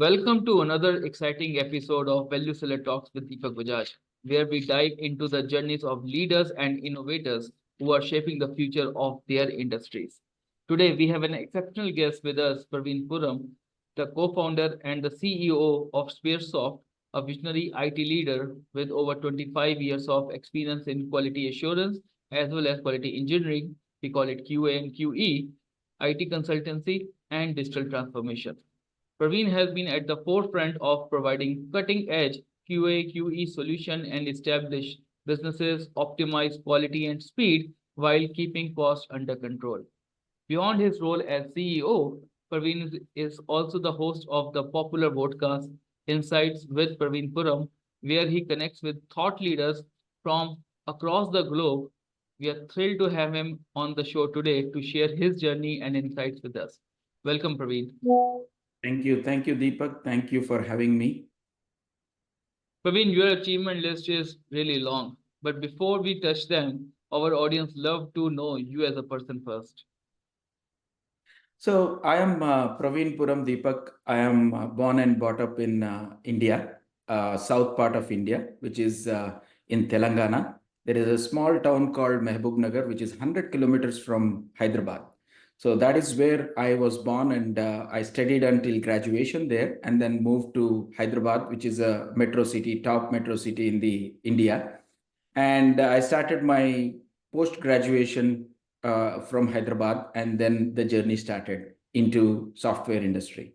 Welcome to another exciting episode of Value Seller Talks with Deepak Bajaj, where we dive into the journeys of leaders and innovators who are shaping the future of their industries. Today, we have an exceptional guest with us, Praveen Puram, the co-founder and the CEO of Spearsoft, a visionary IT leader with over 25 years of experience in quality assurance as well as quality engineering. We call it QA and QE, IT consultancy, and digital transformation. Praveen has been at the forefront of providing cutting-edge QA/QE solution and established businesses optimize quality and speed while keeping costs under control. Beyond his role as CEO, Praveen is also the host of the popular podcast Insights with Praveen Puram, where he connects with thought leaders from across the globe. We are thrilled to have him on the show today to share his journey and insights with us. Welcome, Praveen. Thank you. Thank you, Deepak. Thank you for having me. Praveen, your achievement list is really long, but before we touch them, our audience love to know you as a person first. So I am Praveen Puram Deepak. I am born and brought up in India, south part of India, which is in Telangana. There is a small town called Mehboob which is 100 kilometers from Hyderabad. So that is where I was born, and I studied until graduation there, and then moved to Hyderabad, which is a metro city, top metro city in the India. And I started my post graduation from Hyderabad, and then the journey started into software industry.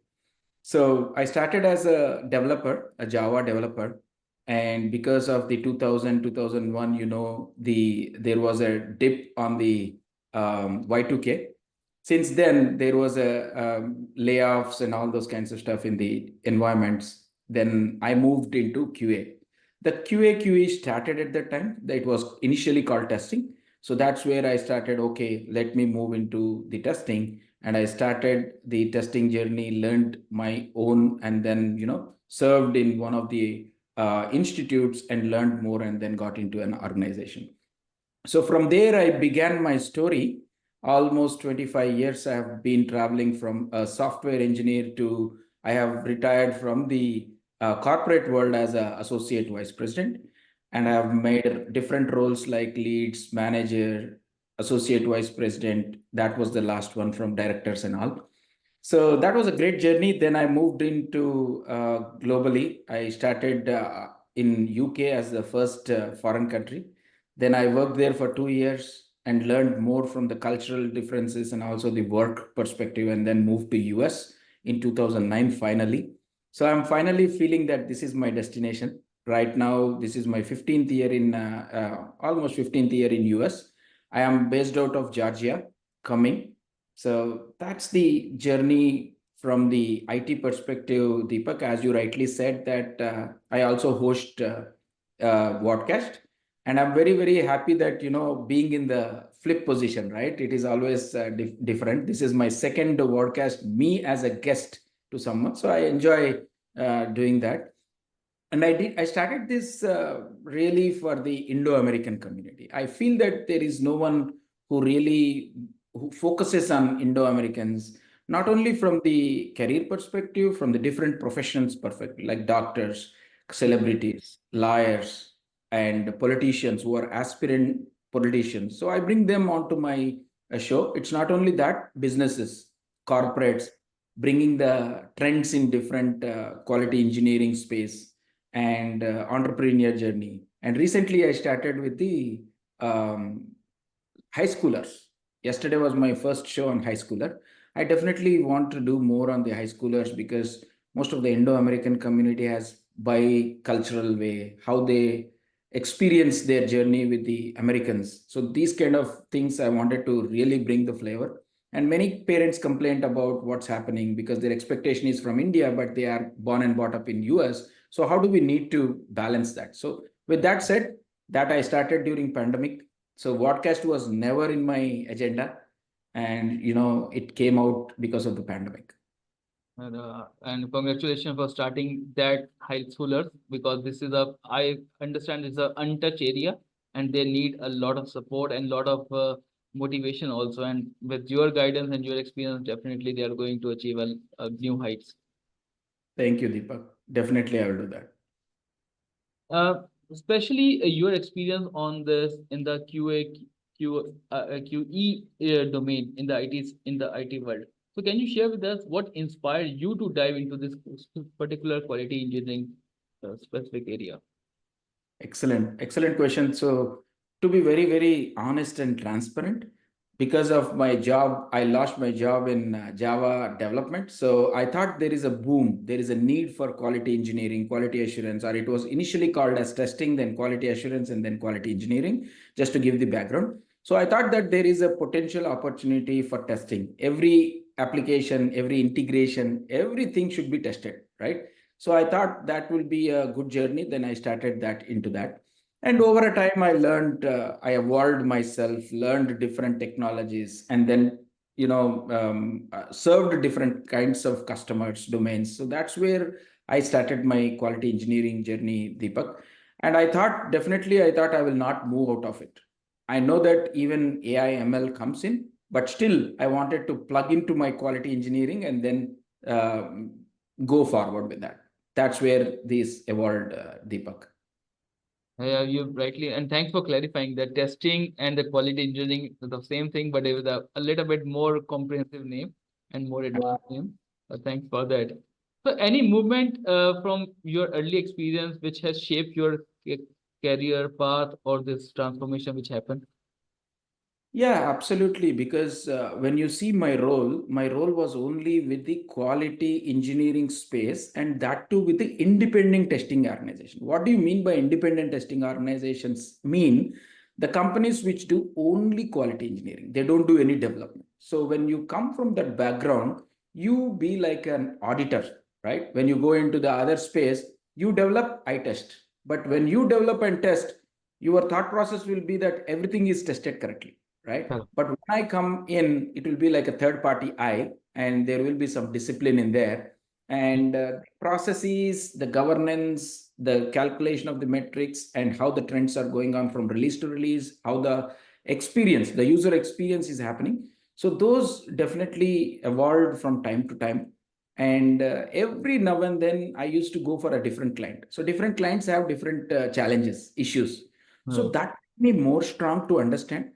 So I started as a developer, a Java developer, and because of the 2000 2001, there was a dip on the Y2K. Since then, there was a layoffs and all those kinds of stuff in the environments. Then I moved into QA. The QA/QE started at that time. It was initially called testing. So that's where I started, okay, let me move into the testing. And I started the testing journey, learned my own, and then, served in one of the institutes and learned more, and then got into an organization. So from there, I began my story. Almost 25 years I have been traveling from a software engineer to, I have retired from the corporate world as an associate vice president. And I have made different roles like leads, manager, associate vice president. That was the last one, from directors and all. So that was a great journey. Then I moved into globally. I started in UK as the first foreign country. Then I worked there for 2 years and learned more from the cultural differences and also the work perspective, and then moved to US in 2009 finally. So I'm finally feeling that this is my destination. Right now, this is my 15th year in, almost 15th year in US. I am based out of Georgia, coming. So that's the journey from the IT perspective, Deepak. As you rightly said, that I also host podcast. And I'm very, very happy that, being in the flip position, right? It is always different. This is my second podcast, me as a guest to someone. So I enjoy doing that. And I started this really for the Indo-American community. I feel that there is no one who focuses on Indo-Americans, not only from the career perspective, from the different professions perspective, like doctors, celebrities, lawyers, and politicians who are aspirant politicians. So I bring them onto my show. It's not only that, businesses, corporates, bringing the trends in different quality engineering space and entrepreneur journey. And recently I started with the high schoolers. Yesterday was my first show on high schooler. I definitely want to do more on the high schoolers, because most of the Indo-American community has bi-cultural way, how they experience their journey with the Americans. So these kind of things I wanted to really bring the flavor. And many parents complain about what's happening because their expectation is from India, but they are born and brought up in US. So how do we need to balance that? So with that said, that I started during pandemic. So podcast was never in my agenda. And, it came out because of the pandemic. And congratulations for starting that high schoolers, because this is I understand it's a untouched area and they need a lot of support and lot of motivation also. And with your guidance and your experience, definitely they are going to achieve a new heights. Thank you, Deepak. Definitely, I will do that. Especially your experience on this in the QE domain in the IT world. So can you share with us what inspired you to dive into this particular quality engineering specific area? Excellent, excellent question. So, to be very, very honest and transparent, because of my job, I lost my job in Java development. So, I thought there is a boom, there is a need for quality engineering, quality assurance, or it was initially called as testing, then quality assurance, and then quality engineering, just to give the background. So, I thought that there is a potential opportunity for testing. Every application, every integration, everything should be tested, right? So I thought that will be a good journey. Then I started that into that. And over a time, I learned, I evolved myself, learned different technologies, and then, served different kinds of customers, domains. So that's where I started my quality engineering journey, Deepak. And I thought I will not move out of it. I know that even AI ML comes in, but still I wanted to plug into my quality engineering and then go forward with that. That's where this evolved, Deepak. Yeah, you rightly, and thanks for clarifying that testing and the quality engineering is the same thing, but with a little bit more comprehensive name and more advanced name. Thanks for that. So, any movement from your early experience which has shaped your career path or this transformation which happened? Yeah, absolutely. Because when you see my role was only with the quality engineering space, and that too with the independent testing organization. What do you mean by independent testing organizations? Mean the companies which do only quality engineering, they don't do any development. So when you come from that background, you be like an auditor, right? When you go into the other space, you develop, I test. But when you develop and test, your thought process will be that everything is tested correctly, right? Correct. But when I come in, it will be like a third party eye, and there will be some discipline in there. And processes, the governance, the calculation of the metrics, and how the trends are going on from release to release, how the experience, the user experience is happening. So those definitely evolved from time to time. And every now and then, I used to go for a different client. So different clients have different challenges, issues. So Right. that made me more strong to understand.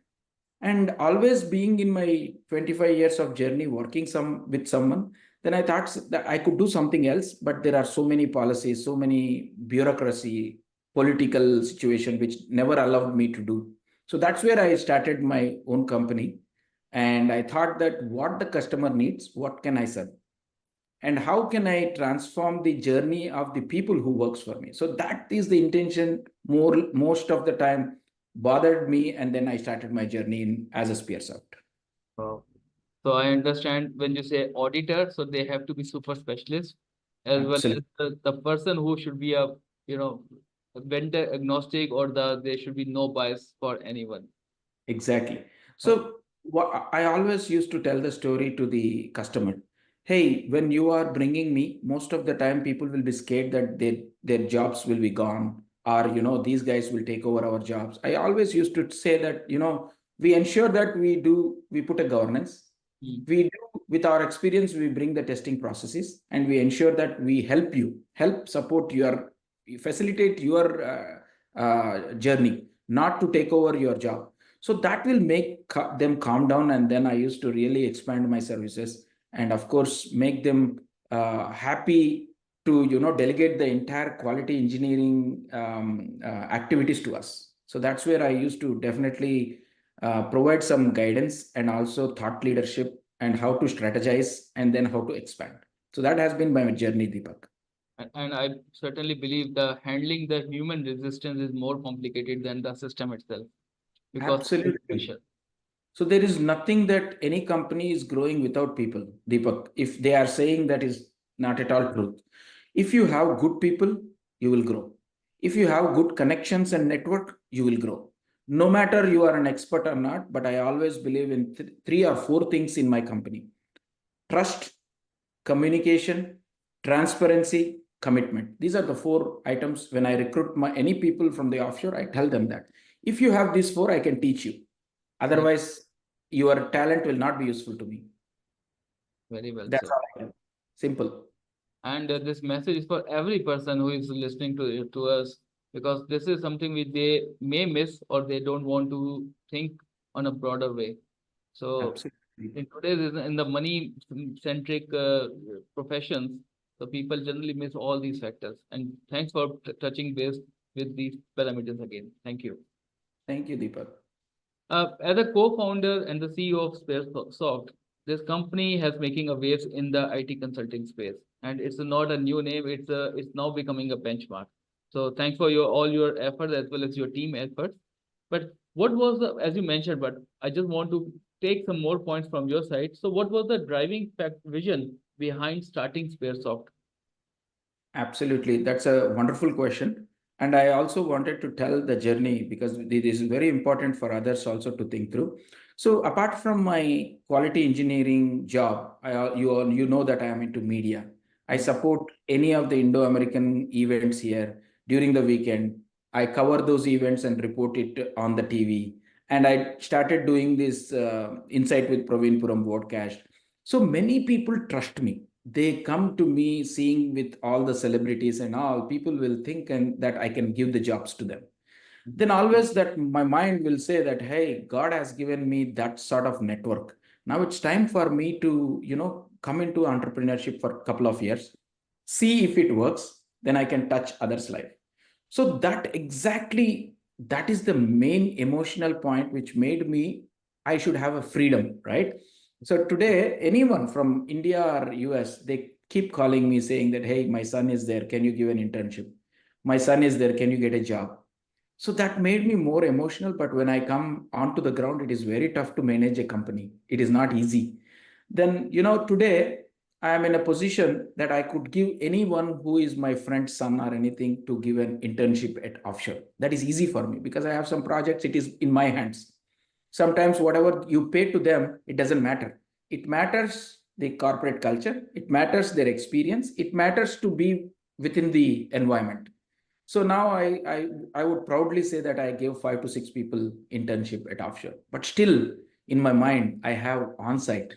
And always being in my 25 years of journey working some with someone, then I thought that I could do something else, but there are so many policies, so many bureaucracy, political situation which never allowed me to do. So that's where I started my own company. And I thought that what the customer needs, what can I serve, and how can I transform the journey of the people who works for me. So that is the intention more most of the time bothered me, and then I started my journey in as a Spearsoft. Wow. So I understand when you say auditor, so they have to be super specialist as well as Absolutely. the person who should be a, you know, a vendor agnostic or there should be no bias for anyone. Exactly. Uh, So what I always used to tell the story to the customer. Hey, when you are bringing me, most of the time people will be scared that their jobs will be gone, or these guys will take over our jobs. I always used to say that we ensure that we put a governance. mm, We do with our experience, we bring the testing processes, and we ensure that we help support your facilitate your journey, not to take over your job. So that will make them calm down, and then I used to really expand my services, and of course make them happy to delegate the entire quality engineering activities to us. So that's where I used to definitely provide some guidance and also thought leadership and how to strategize and then how to expand. So that has been my journey, Deepak. and I certainly believe the handling the human resistance is more complicated than the system itself because of the Absolutely. pressure. So there is nothing that any company is growing without people, Deepak. If they are saying that is not at all truth. If you have good people, you will grow. If you have good connections and network, you will grow. No matter you are an expert or not, but I always believe in three or four things in my company: trust, communication, transparency, commitment. These are the four items. When I recruit any people from the offshore, I tell them that if you have these four, I can teach you. Yeah, Otherwise, your talent will not be useful to me. very well That's said. all I do. Simple. And this message is for every person who is listening to us, because this is something which they may miss or they don't want to think on a broader way. So Absolutely. in today's in the money centric professions, so people generally miss all these factors. And thanks for touching base with these parameters again. Thank you. Thank you, Deepak. As a co-founder and the CEO of Spearsoft, this company has making a waves in the IT consulting space, and it's not a new name. It's now becoming a benchmark. So thanks for your all your efforts as well as your team efforts. But what was the, as you mentioned, but I just want to take some more points from your side. So what was the driving fact vision behind starting Spearsoft? Absolutely. That's a wonderful question. And I also wanted to tell the journey because this is very important for others also to think through. So apart from my quality engineering job, you know that I am into media. I Yeah. support any of the Indo-American events here during the weekend. I cover those events and report it on the TV. And I started doing this Insight with Praveen Puram podcast. So many people trust me. They come to me seeing with all the celebrities and all, people will think and that I can give the jobs to them. Then always that my mind will say that, hey, God has given me that sort of network. Now it's time for me to, come into entrepreneurship for a couple of years, see if it works, then I can touch others' life. So that is the main emotional point which made me, I should have a freedom, right? So today, anyone from India or US, they keep calling me saying that, hey, my son is there. Can you give an internship? My son is there. Can you get a job? So that made me more emotional. But when I come onto the ground, it is very tough to manage a company. It is not easy. Then, today I am in a position that I could give anyone who is my friend's son or anything to give an internship at offshore. That is easy for me because I have some projects, it is in my hands. Sometimes whatever you pay to them, it doesn't matter. It matters the corporate culture, it matters their experience, it matters to be within the environment. So now I would proudly say that I gave 5 to 6 people internship at offshore. But still, in my mind, I have on-site.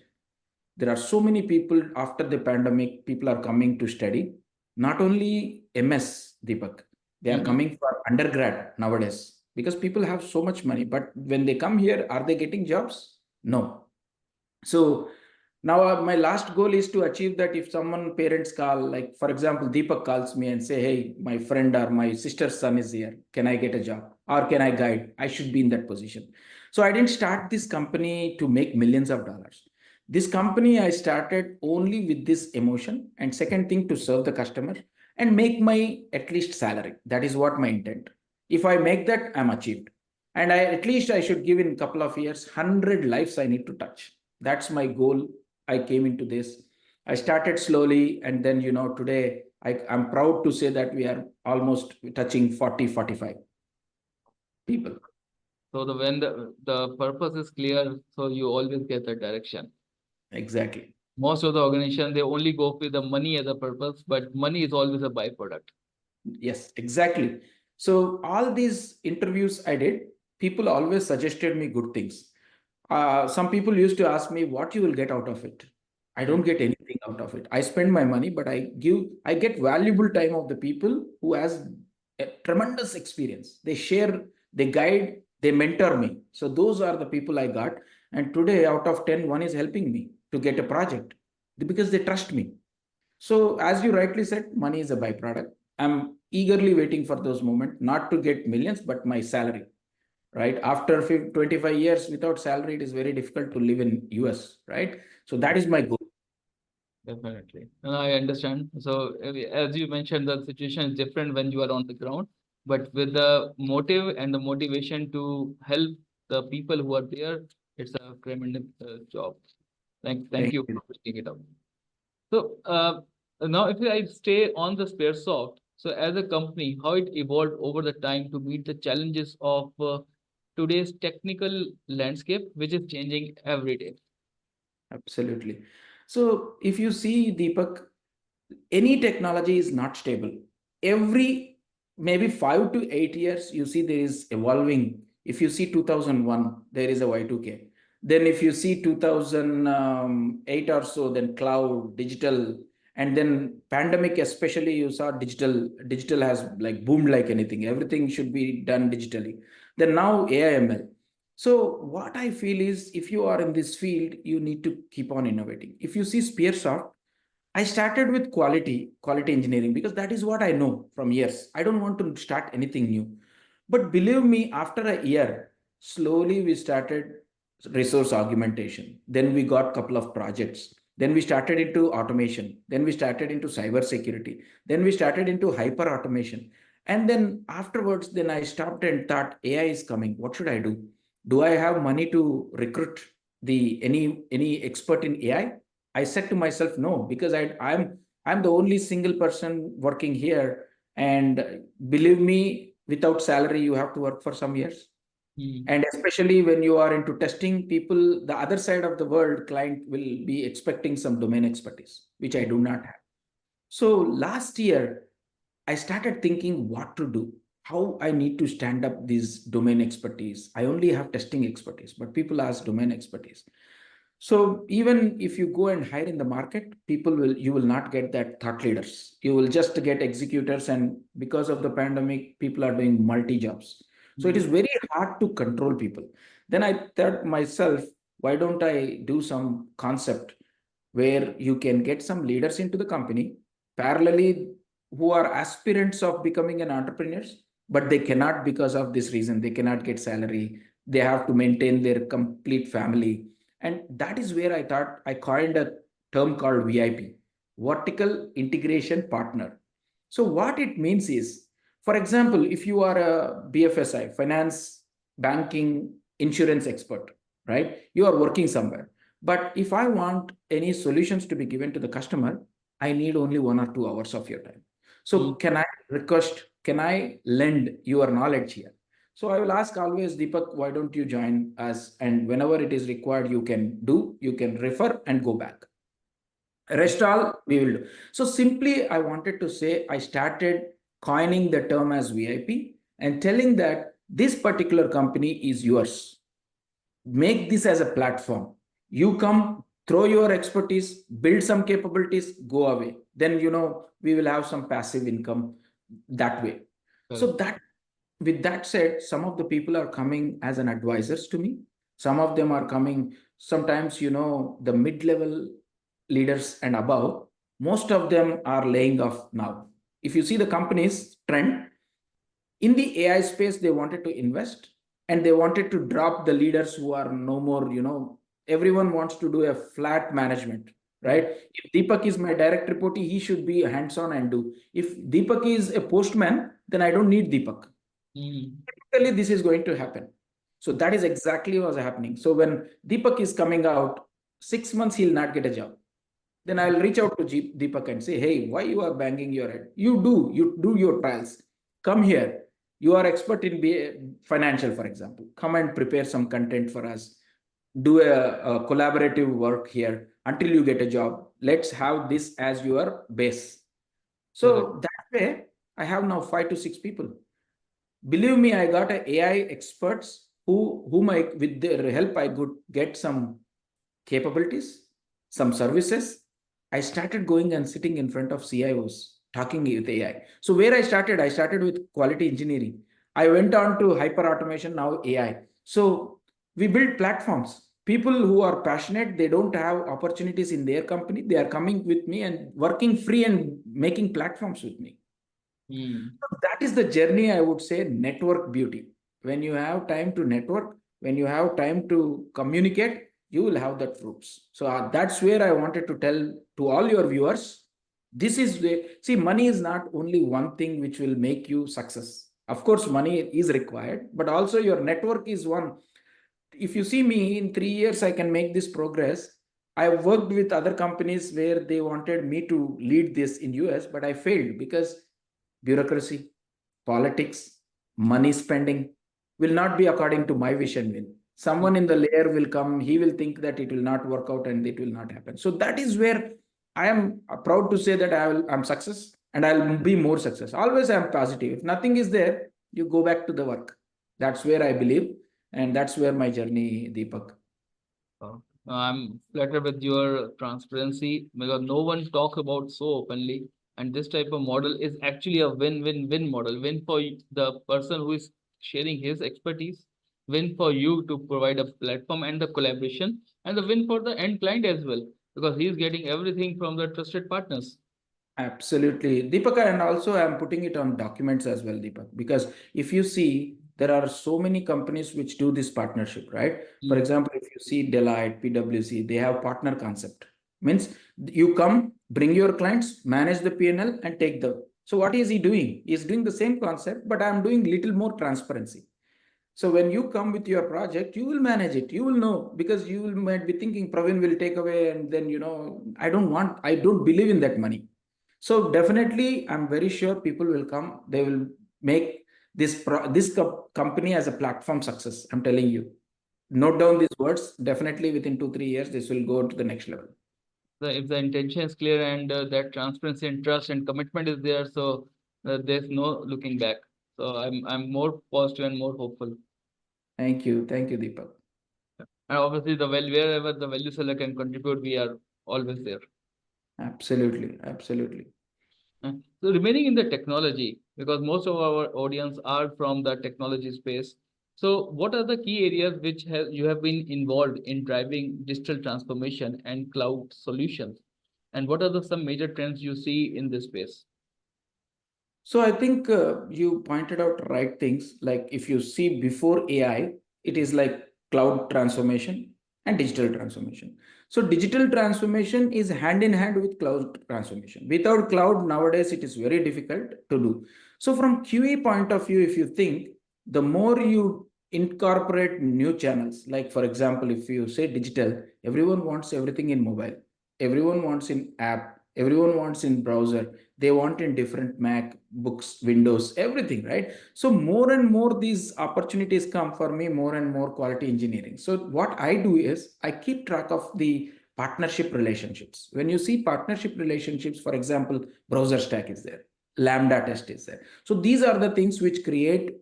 There are so many people after the pandemic, people are coming to study. Not only MS, Deepak, they are Mhm. coming for undergrad nowadays because people have so much money. But when they come here, are they getting jobs? No. So now my last goal is to achieve that if someone parents call, like for example, Deepak calls me and say, hey, my friend or my sister's son is here. Can I get a job? Or can I guide? I should be in that position. So I didn't start this company to make millions of dollars. This company I started only with this emotion. And second thing, to serve the customer and make my at least salary. That is what my intent. If I make that, I'm achieved. And at least I should give in a couple of years, 100 lives I need to touch. That's my goal. I came into this. I started slowly, and then today I'm proud to say that we are almost touching 40, 45 people. So the when the purpose is clear, so you always get the direction. Exactly. Most of the organization they only go with the money as a purpose, but money is always a byproduct. Yes, exactly. So all these interviews I did, people always suggested me good things. Some people used to ask me what you will get out of it. I don't Mm. get anything out of it. I spend my money, but I get valuable time of the people who has a tremendous experience. They share, they guide, they mentor me. So those are the people I got. And today, out of 10, one is helping me to get a project because they trust me. So, as you rightly said, money is a byproduct. I'm eagerly waiting for those moments, not to get millions, but my salary, right? After 25 years without salary, it is very difficult to live in US, right? So that is my goal. Definitely. And I understand. So as you mentioned, the situation is different when you are on the ground, but with the motive and the motivation to help the people who are there, it's a tremendous job. Thank Thank you you. for picking it up. So now if I stay on the Spearsoft, so as a company, how it evolved over the time to meet the challenges of today's technical landscape, which is changing every day. Absolutely. So if you see, Deepak, any technology is not stable. Every maybe 5 to 8 years, you see there is evolving. If you see 2001, there is a Y2K. Then if you see 2008 or so, then cloud, digital. And then pandemic, especially, you saw digital has like boomed like anything. Everything should be done digitally. Then now AI ML. So what I feel is if you are in this field, you need to keep on innovating. If you see Spearsoft, I started with quality engineering because that is what I know from years. I don't want to start anything new. But believe me, after a year, slowly we started resource augmentation. Then we got couple of projects. Then we started into automation. Then we started into cyber security. Then we started into hyper automation. And then afterwards, then I stopped and thought AI is coming. What should I do? Do I have money to recruit the any expert in AI? I said to myself, no, because I'm the only single person working here. And believe me, without salary, you have to work for some years. And especially when you are into testing, people, the other side of the world, client will be expecting some domain expertise, which I do not have. So last year, I started thinking what to do, how I need to stand up this domain expertise. I only have testing expertise, but people ask domain expertise. So even if you go and hire in the market, you will not get that thought leaders. You will just get executors. And because of the pandemic, people are doing multi jobs. So it is very hard to control people. Then I thought myself, why don't I do some concept where you can get some leaders into the company parallelly who are aspirants of becoming an entrepreneurs, but they cannot because of this reason. They cannot get salary. They have to maintain their complete family. And that is where I thought I coined a term called VIP, Vertical Integration Partner. So what it means is, for example, if you are a BFSI, finance, banking, insurance expert, right? You are working somewhere. But if I want any solutions to be given to the customer, I need only 1 or 2 hours of your time. So can I lend your knowledge here? So I will ask always, Deepak, why don't you join us? And whenever it is required, you can refer and go back. Rest all we will do. So simply, I wanted to say, I started coining the term as VIP and telling that this particular company is yours. Make this as a platform. You come, throw your expertise, build some capabilities, go away. Then, we will have some passive income that way. So that, with that said, some of the people are coming as an advisors to me. Some of them are coming, sometimes, the mid-level leaders and above, most of them are laying off now. If you see the company's trend, in the AI space, they wanted to invest and they wanted to drop the leaders who are no more, everyone wants to do a flat management, right? If Deepak is my direct reportee, he should be hands-on and do. If Deepak is a postman, then I don't need Deepak. Typically, this is going to happen. So that is exactly what's happening. So when Deepak is coming out, 6 months, he'll not get a job. Then I'll reach out to Deepak and say, hey, why you are banging your head? You do your trials. Come here. You are expert in financial, for example. Come and prepare some content for us. Do a collaborative work here until you get a job. Let's have this as your base. So that way, I have now 5 to 6 people. Believe me, I got AI experts whom I, with their help, I could get some capabilities, some services. I started going and sitting in front of CIOs, talking with AI. So where I started with quality engineering. I went on to hyper automation, now AI. So we build platforms. People who are passionate, they don't have opportunities in their company. They are coming with me and working free and making platforms with me. So that is the journey, I would say, network beauty. When you have time to network, when you have time to communicate, you will have that fruits. So that's where I wanted to tell to all your viewers, this is see, money is not only one thing which will make you success. Of course, money is required, but also your network is one. If you see me in 3 years, I can make this progress. I worked with other companies where they wanted me to lead this in US, but I failed because bureaucracy, politics, money spending will not be according to my vision. Someone in the layer will come, he will think that it will not work out and it will not happen. So that is where I am proud to say that I'm success and I'll be more success. Always I'm positive. If nothing is there, you go back to the work. That's where I believe. And that's where my journey, Deepak. I'm flattered with your transparency because no one talks about so openly. And this type of model is actually a win-win-win model. Win for the person who is sharing his expertise, win for you to provide a platform and the collaboration, and the win for the end client as well because he is getting everything from the trusted partners. Absolutely, Deepak, and also I'm putting it on documents as well, Deepak, because if you see, there are so many companies which do this partnership, right? For Mm. example, if you see Deloitte, PwC, they have partner concept. Means you come, bring your clients, manage the P&L, and take them. So what is he doing? He's doing the same concept, but I'm doing little more transparency. So when you come with your project, you will manage it. You will know because you will might be thinking Praveen will take away, and then I don't believe in that money. So definitely, I'm very sure people will come. They will make this company as a platform success. I'm telling you. Note down these words. Definitely within 2 3 years, this will go to the next level. If the intention is clear and that transparency and trust and commitment is there, so there's no looking back. So I'm more positive and more hopeful. Thank you, Deepak. And obviously, wherever the value seller can contribute, we are always there. Absolutely, absolutely. Uh, So remaining in the technology, because most of our audience are from the technology space. So what are the key areas which you have been involved in driving digital transformation and cloud solutions? And what are some major trends you see in this space? So I think you pointed out right things. Like if you see before AI, it is like cloud transformation and digital transformation. So digital transformation is hand in hand with cloud transformation. Without cloud nowadays, it is very difficult to do. So from QA point of view, if you think, the more you incorporate new channels, like for example, if you say digital, everyone wants everything in mobile, everyone wants in app, everyone wants in browser, they want in different Mac, books, Windows, everything, right? So more and more these opportunities come for me, more and more quality engineering. So what I do is I keep track of the partnership relationships. When you see partnership relationships, for example, browser stack is there, Lambda test is there. So these are the things which create,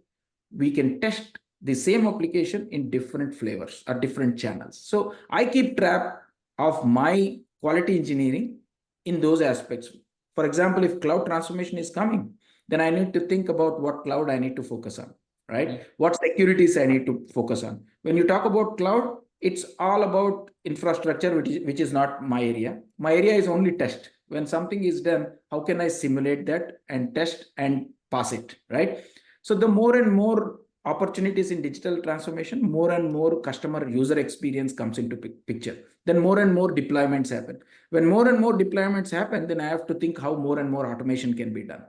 we can test the same application in different flavors or different channels. So I keep track of my quality engineering in those aspects. For example, if cloud transformation is coming, then I need to think about what cloud I need to focus on, right? Mm. What securities I need to focus on. When you talk about cloud, it's all about infrastructure, which is not my area. My area is only test. When something is done, how can I simulate that and test and pass it, right? So the more and more opportunities in digital transformation, more and more customer user experience comes into picture. Then more and more deployments happen. When more and more deployments happen, then I have to think how more and more automation can be done.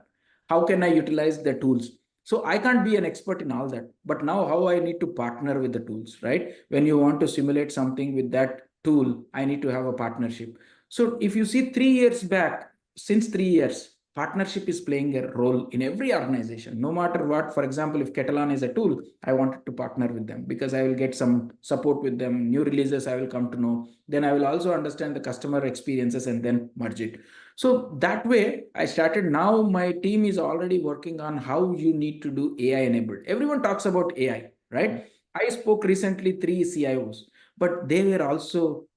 How can I utilize the tools? So I can't be an expert in all that, but now how I need to partner with the tools, right? When you want to simulate something with that tool, I need to have a partnership. So if you see 3 years back, since 3 years, partnership is playing a role in every organization, no matter what. For example, if Catalan is a tool, I wanted to partner with them because I will get some support with them. New releases, I will come to know. Then I will also understand the customer experiences and then merge it. So that way, I started. Now my team is already working on how you need to do AI enabled. Everyone talks about AI, Mm. right? I spoke recently 3 CIOs, but they were also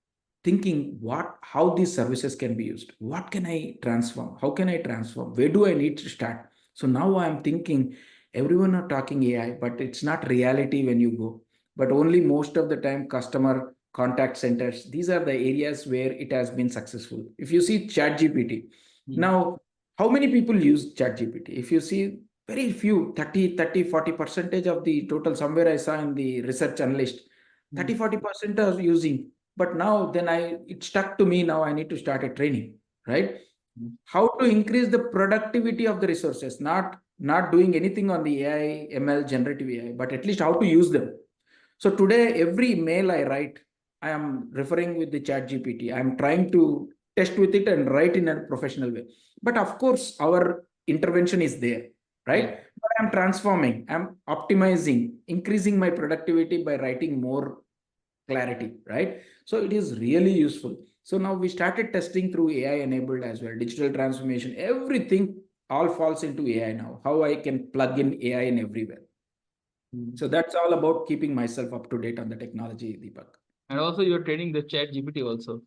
thinking how these services can be used. What can I transform? How can I transform? Where do I need to start? So now I'm thinking everyone are talking AI, but it's not reality when you go. But only most of the time, customer contact centers, these are the areas where it has been successful. If you see ChatGPT, Mm. now how many people use ChatGPT? If you see very few, 30, 30, 40% of the total, somewhere I saw in the research analyst, Mm. 30, 40% are using. But now then it stuck to me. Now I need to start a training, right? Mm. How to increase the productivity of the resources, not doing anything on the AI, ML, generative AI, but at least how to use them. So today, every mail I write, I am referring with the chat GPT. I am trying to test with it and write in a professional way. But of course, our intervention is there, Yeah. right? But I'm transforming, I'm optimizing, increasing my productivity by writing more clarity, right? So it is really useful. So now we started testing through AI enabled as well, digital transformation, everything all falls into AI now. How I can plug in AI in everywhere. Mm. So that's all about keeping myself up to date on the technology, Deepak. And also you're training the chat GPT also.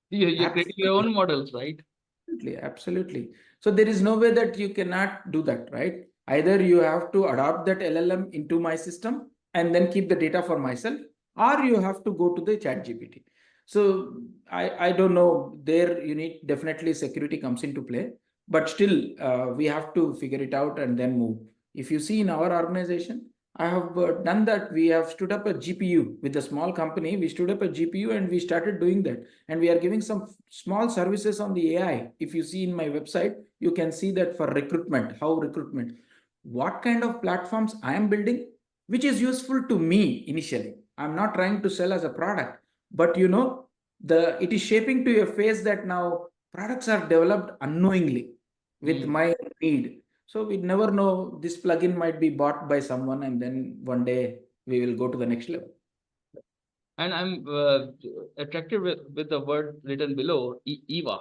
You're creating your Absolutely. own models, right? Absolutely, absolutely. So there is no way that you cannot do that, right? Either you have to adopt that LLM into my system and then keep the data for myself, or you have to go to the chat GPT. So I don't know. There you need definitely security comes into play, but still we have to figure it out and then move. If you see in our organization, I have done that. We have stood up a GPU with a small company. We stood up a GPU and we started doing that, and we are giving some small services on the AI. If you see in my website, you can see that for recruitment, how recruitment, what kind of platforms I am building, which is useful to me initially. I'm not trying to sell as a product, but the it is shaping to a phase that now products are developed unknowingly with Mm. my need. So we never know, this plugin might be bought by someone, and then one day we will go to the next level. And I'm attracted with the word written below, Eva,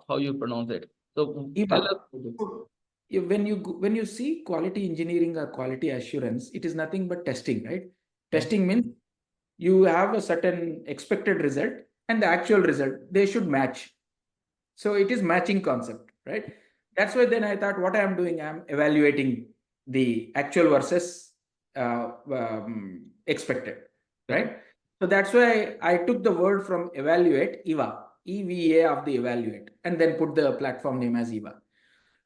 how you pronounce it. So tell Eva. us about it. So, when you see quality engineering or quality assurance, it is nothing but testing, right? Yeah. Testing means you have a certain expected result and the actual result, they should match. So it is matching concept, right? That's why then I thought, what I am doing, I'm evaluating the actual versus expected, Correct. right? So that's why I took the word from evaluate, EVA of the evaluate, and then put the platform name as EVA.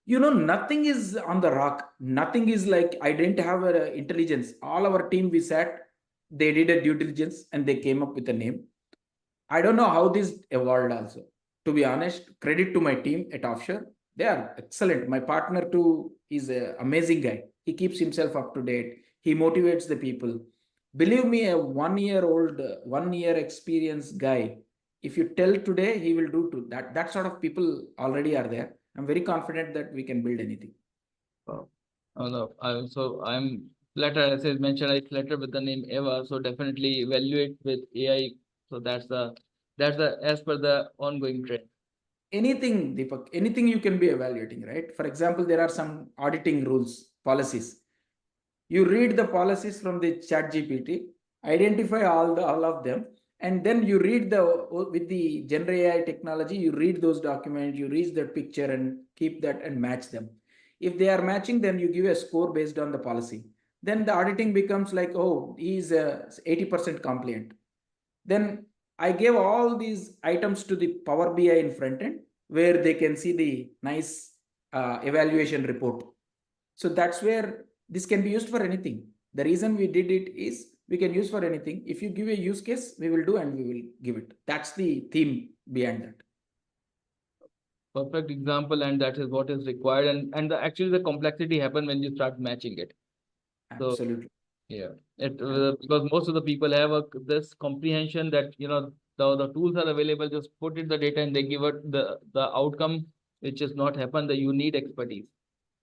Nothing is on the rock. Nothing is like, I didn't have a intelligence. All our team, we sat, they did a due diligence and they came up with a name. I don't know how this evolved also. To be honest, credit to my team at Offshore. They are excellent. My partner too is an amazing guy. He keeps himself up to date. He motivates the people. Believe me, a 1 year old, 1 year experienced guy, if you tell today, he will do to that. That sort of people already are there. I'm very confident that we can build anything. Wow. Oh, no. So I'm flattered, as I mentioned, I flattered with the name Eva. So definitely evaluate with AI. So that's the as per the ongoing trend. Anything, Deepak, anything you can be evaluating, right? For example, there are some auditing rules, policies. You read the policies from the chat GPT, identify all of them, and then you read with the Gen AI technology, you read those documents, you read that picture and keep that and match them. If they are matching, then you give a score based on the policy. Then the auditing becomes like, oh, he's 80% compliant. Then I gave all these items to the Power BI in front end, where they can see the nice evaluation report. So that's where this can be used for anything. The reason we did it is we can use for anything. If you give a use case, we will do and we will give it. That's the theme behind that. Perfect example, and that is what is required. And actually the complexity happen when you start matching it. So Absolutely. yeah, because most of the people have this comprehension that the tools are available, just put in the data and they give it the outcome, which is not happen. That you need expertise,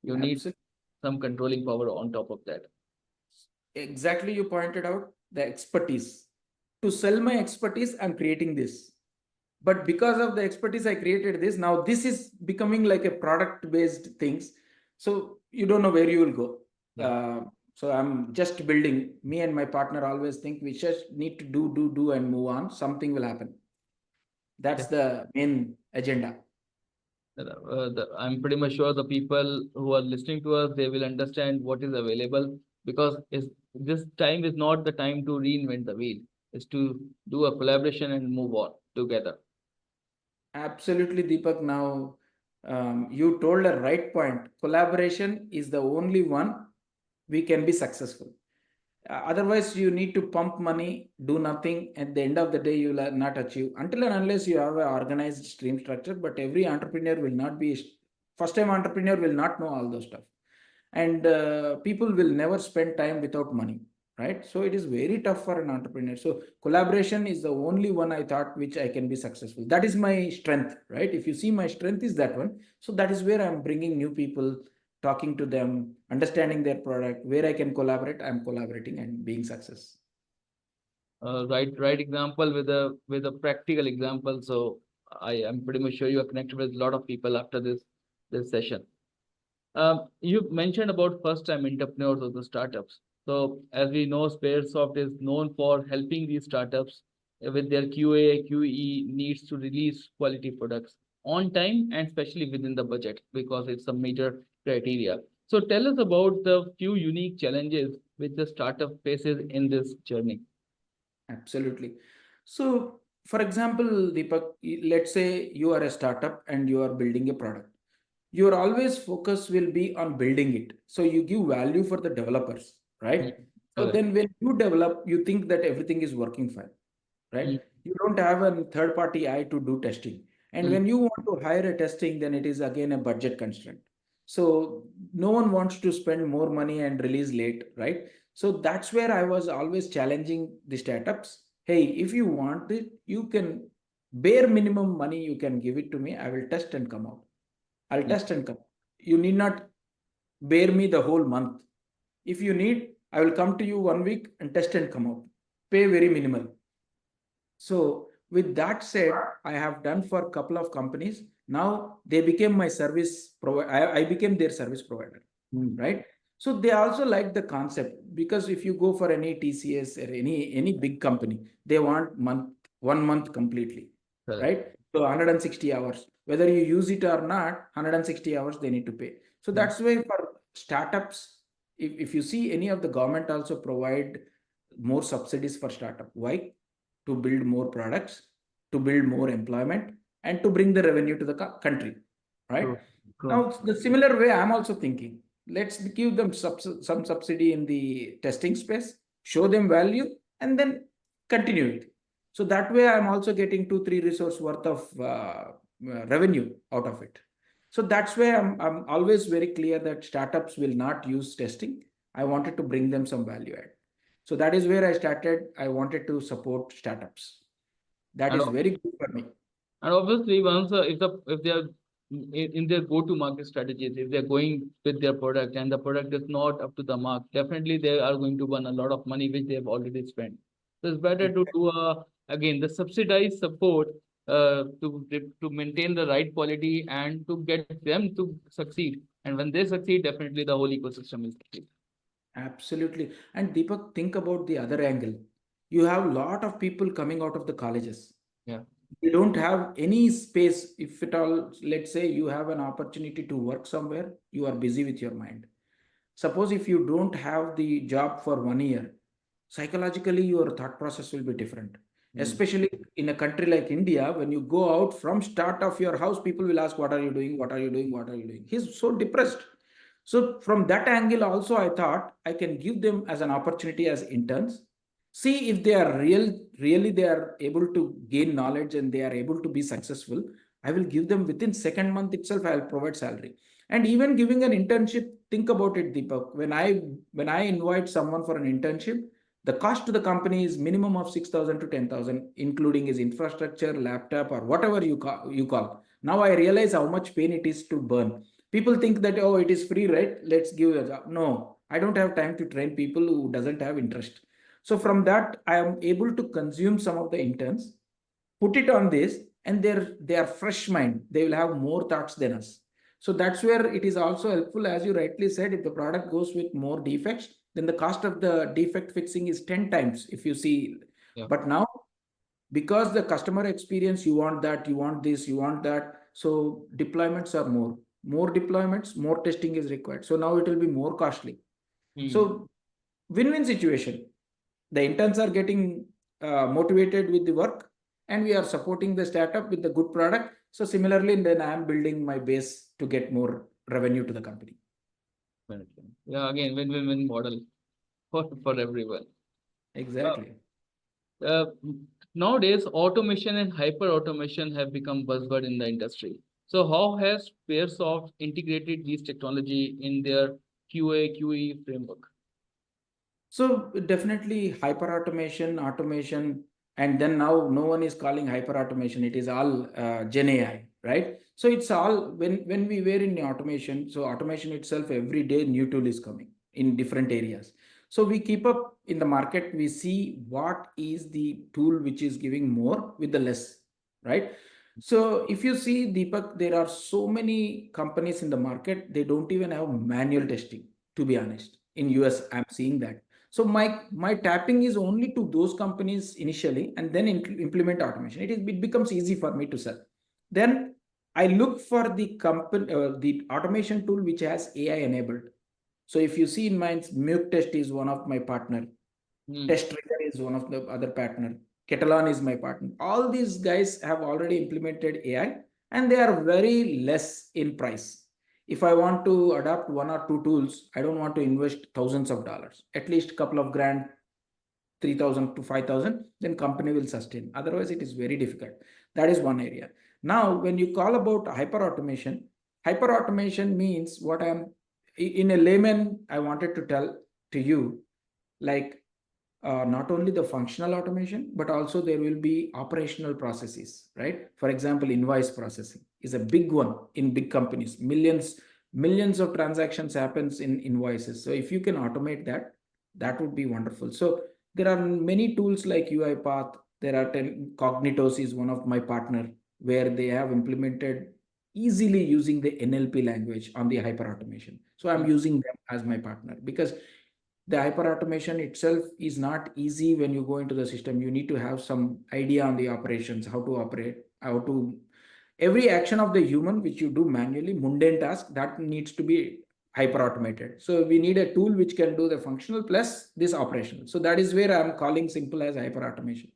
you need Absolutely. some controlling power on top of that. Exactly. You pointed out the expertise. To sell my expertise, I'm creating this. But because of the expertise I created this, now this is becoming like a product based things. So you don't know where you will go. Yeah. So I'm just building. Me and my partner always think we just need to do and move on. Something will happen. That's the main agenda. I'm pretty much sure the people who are listening to us, they will understand what is available, because this time is not the time to reinvent the wheel. It's to do a collaboration and move on together. Absolutely, Deepak. Now, you told a right point. Collaboration is the only one we can be successful. Otherwise, you need to pump money, do nothing. At the end of the day, you will not achieve until and unless you have an organized stream structure. But every entrepreneur will not be, first time entrepreneur will not know all those stuff. And people will never spend time without money, right? So it is very tough for an entrepreneur. So collaboration is the only one I thought which I can be successful. That is my strength, right? If you see, my strength is that one. So that is where I'm bringing new people, talking to them, understanding their product, where I can collaborate, I'm collaborating and being success. Right example with a practical example. So I am pretty much sure you are connected with a lot of people after this session. You mentioned about first time entrepreneurs or the startups. So as we know, Spearsoft is known for helping these startups with their QA, QE needs to release quality products on time and especially within the budget because it's a major criteria. So tell us about the few unique challenges which the startup faces in this journey. Absolutely. So, for example, Deepak, let's say you are a startup and you are building a product. Your always focus will be on building it. So you give value for the developers, Mm, right? So correct. then when you develop, you think that everything is working fine, right? Mm, You don't have a third party eye to do testing. And mm, when you want to hire a testing, then it is again a budget constraint. So no one wants to spend more money and release late, right? So that's where I was always challenging the startups. Hey, if you want it, you can bare minimum money, you can give it to me. I will test and come out. I'll mm, test and come. You need not bear me the whole month. If you need, I will come to you 1 week and test and come out. Pay very minimal. So with that said, I have done for a couple of companies. Now they became my service provider. I became their service provider, mm, right? So they also like the concept because if you go for any TCS or any big company, they want 1 month completely, correct. right? So 160 hours, whether you use it or not, 160 hours they need to pay. So Mm, that's why for startups, if you see any of the government also provide more subsidies for startup. Why? To build more products, to build more employment, and to bring the revenue to the country, right? true. True. Now, the similar way, I'm also thinking, let's give them some subsidy in the testing space, show them value, and then continue it. So that way, I'm also getting 2, 3 resource worth of revenue out of it. So that's why I'm always very clear that startups will not use testing. I wanted to bring them some value add. So that is where I started. I wanted to support startups. That And is very good for me. And obviously, once if they are in their go-to-market strategies, if they're going with their product and the product is not up to the mark, definitely they are going to burn a lot of money which they have already spent. So it's better to do again the subsidized support to maintain the right quality and to get them to succeed. And when they succeed, definitely the whole ecosystem is succeed. Absolutely. And Deepak, think about the other angle. You have a lot of people coming out of the colleges. Yeah. You don't have any space. If at all, let's say you have an opportunity to work somewhere, you are busy with your mind. Suppose if you don't have the job for 1 year, psychologically your thought process will be different. Mm. Especially in a country like India, when you go out from start of your house, people will ask, "What are you doing? What are you doing? What are you doing?" He's so depressed. So from that angle, also I thought I can give them as an opportunity as interns. See if they are really they are able to gain knowledge and they are able to be successful. I will give them within second month itself. I will provide salary and even giving an internship. Think about it, Deepak. When I invite someone for an internship, the cost to the company is minimum of 6,000 to 10,000, including his infrastructure, laptop, or whatever you call. Now I realize how much pain it is to burn. People think that, oh, it is free, right? Let's give a job. No, I don't have time to train people who doesn't have interest. So from that, I am able to consume some of the interns, put it on this, and they are fresh mind. They will have more thoughts than us. So that's where it is also helpful, as you rightly said. If the product goes with more defects, then the cost of the defect fixing is 10 times. If you see, Yeah. but now because the customer experience, you want that, you want this, you want that. So deployments are more deployments, more testing is required. So now it will be more costly. Mm. So win-win situation. The interns are getting motivated with the work, and we are supporting the startup with the good product. So similarly, then I am building my base to get more revenue to the company. Definitely. Yeah. Again, win-win-win model for everyone. Uh, Exactly. Uh, Nowadays, automation and hyper automation have become buzzword in the industry. So, how has Spearsoft integrated these technology in their QA QE framework? So definitely hyper automation, and then now no one is calling hyper automation. It is all Gen AI, right? So it's all when we were in automation. So automation itself, every day new tool is coming in different areas. So we keep up in the market. We see what is the tool which is giving more with the less, right? So if you see, Deepak, there are so many companies in the market. They don't even have manual testing. To be honest, in US, I'm seeing that. So my tapping is only to those companies initially, and then implement automation. It becomes easy for me to sell. Then I look for the company, the automation tool which has AI enabled. So if you see in mine, Milk Test is one of my partner. Hmm. Test Trigger is one of the other partner. Catalan is my partner. All these guys have already implemented AI, and they are very less in price. If I want to adopt one or two tools, I don't want to invest thousands of dollars. At least a couple of grand, 3,000 to 5,000, then company will sustain. Otherwise, it is very difficult. That is one area. Now, when you call about hyper automation means what I'm in a layman, I wanted to tell to you, like not only the functional automation, but also there will be operational processes, right? For example, invoice processing is a big one in big companies. Millions of transactions happens in invoices. So if you can automate that, that would be wonderful. So there are many tools like UiPath. There are 10, Cognitos is one of my partner, where they have implemented easily using the NLP language on the hyper automation. So I'm using them as my partner, because the hyper automation itself is not easy. When you go into the system, you need to have some idea on the operations, how to operate, how to every action of the human which you do manually, mundane task, that needs to be hyper automated. So we need a tool which can do the functional plus this operational. So that is where I'm calling simple as hyper automation.